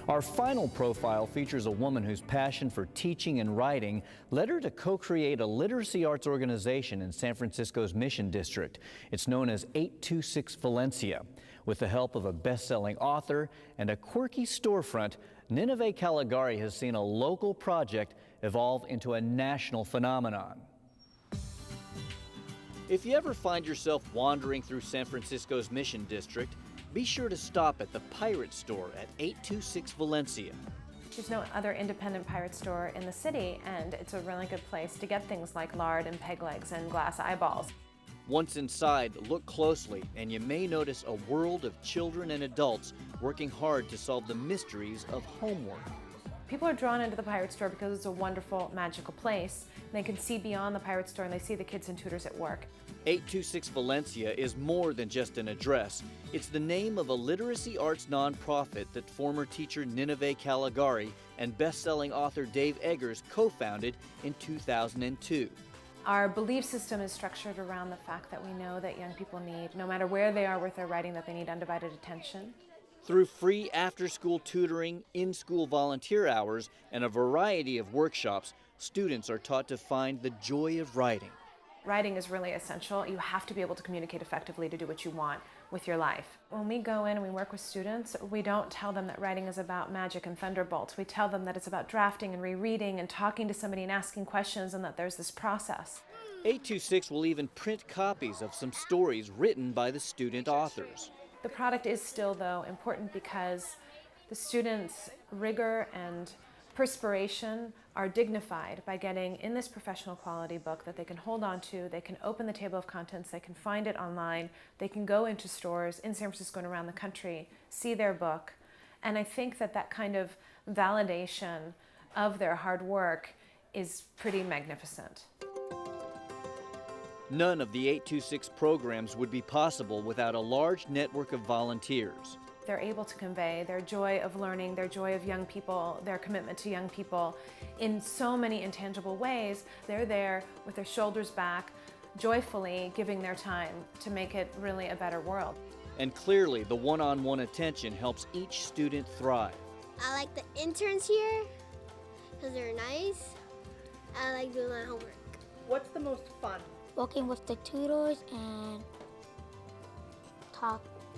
Our final profile features a woman whose passion for teaching and writing led her to co-create a literacy arts organization in San Francisco's Mission District. It's known as 826 Valencia. With the help of a best-selling author and a quirky storefront, Nineveh Caligari has seen a local project evolve into a national phenomenon. If you ever find yourself wandering through San Francisco's Mission District, be sure to stop at the Pirate Store at 826 Valencia. There's no other independent pirate store in the city, and it's a really good place to get things like lard and peg legs and glass eyeballs. Once inside, look closely, and you may notice a world of children and adults working hard to solve the mysteries of homework. People are drawn into the pirate store because it's a wonderful, magical place. They can see beyond the pirate store and they see the kids and tutors at work. 826 Valencia is more than just an address. It's the name of a literacy arts nonprofit that former teacher Nineveh Caligari and best-selling author Dave Eggers co-founded in 2002. Our belief system is structured around the fact that we know that young people need, no matter where they are with their writing, that they need undivided attention. Through free after-school tutoring, in-school volunteer hours, and a variety of workshops, students are taught to find the joy of writing. Writing is really essential. You have to be able to communicate effectively to do what you want with your life. When we go in and we work with students, we don't tell them that writing is about magic and thunderbolts. We tell them that it's about drafting and rereading and talking to somebody and asking questions, and that there's this process. 826 will even print copies of some stories written by the student authors. The product is still, though, important because the students' rigor and perspiration are dignified by getting in this professional quality book that they can hold on to, they can open the table of contents, they can find it online, they can go into stores in San Francisco and around the country, see their book. And I think that that kind of validation of their hard work is pretty magnificent. None of the 826 programs would be possible without a large network of volunteers. They're able to convey their joy of learning, their joy of young people, their commitment to young people in so many intangible ways. They're there with their shoulders back, joyfully giving their time to make it really a better world. And clearly, the one-on-one attention helps each student thrive. I like the interns here because they're nice. I like doing my homework. What's the most fun? Working with the tutors and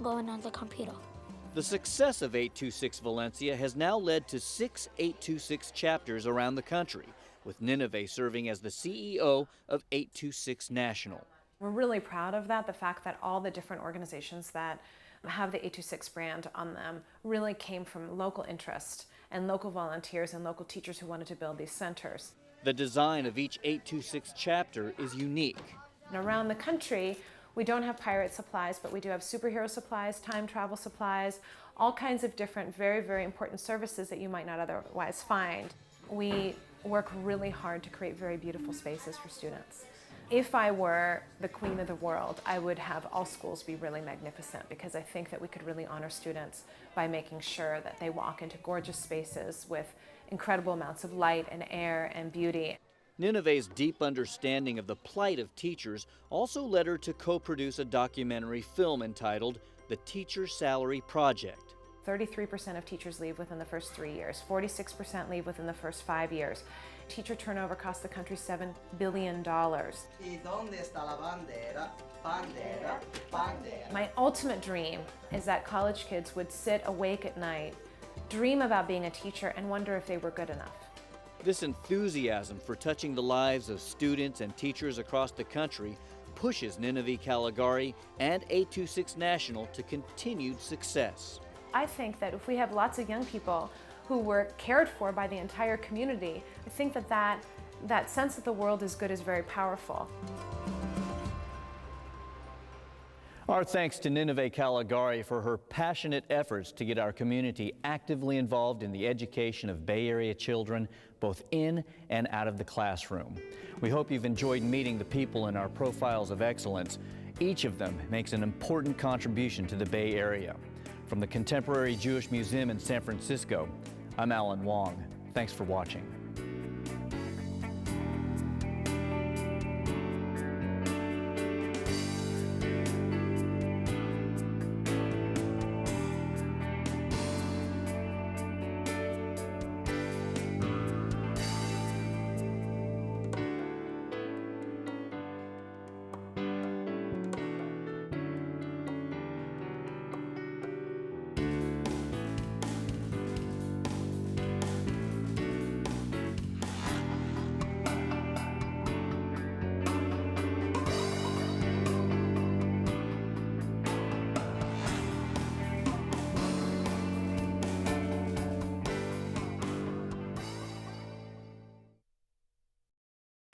going on the computer. The success of 826 Valencia has now led to 6 826 chapters around the country, with Nineveh serving as the CEO of 826 National. We're really proud of that, the fact that all the different organizations that have the 826 brand on them really came from local interest and local volunteers and local teachers who wanted to build these centers. The design of each 826 chapter is unique. And around the country, we don't have pirate supplies, but we do have superhero supplies, time travel supplies, all kinds of different very, very important services that you might not otherwise find. We work really hard to create very beautiful spaces for students. If I were the queen of the world, I would have all schools be really magnificent, because I think that we could really honor students by making sure that they walk into gorgeous spaces with incredible amounts of light and air and beauty. Nineveh's deep understanding of the plight of teachers also led her to co-produce a documentary film entitled The Teacher Salary Project. 33% of teachers leave within the first 3 years. 46% leave within the first 5 years. Teacher turnover costs the country $7 billion. My ultimate dream is that college kids would sit awake at night, dream about being a teacher, and wonder if they were good enough. This enthusiasm for touching the lives of students and teachers across the country pushes Nineveh Caligari and 826 National to continued success. I think that if we have lots of young people who were cared for by the entire community, I think that sense that the world is good is very powerful. Our thanks to Nineveh Caligari for her passionate efforts to get our community actively involved in the education of Bay Area children, both in and out of the classroom. We hope you've enjoyed meeting the people in our profiles of excellence. Each of them makes an important contribution to the Bay Area. From the Contemporary Jewish Museum in San Francisco, I'm Alan Wong. Thanks for watching.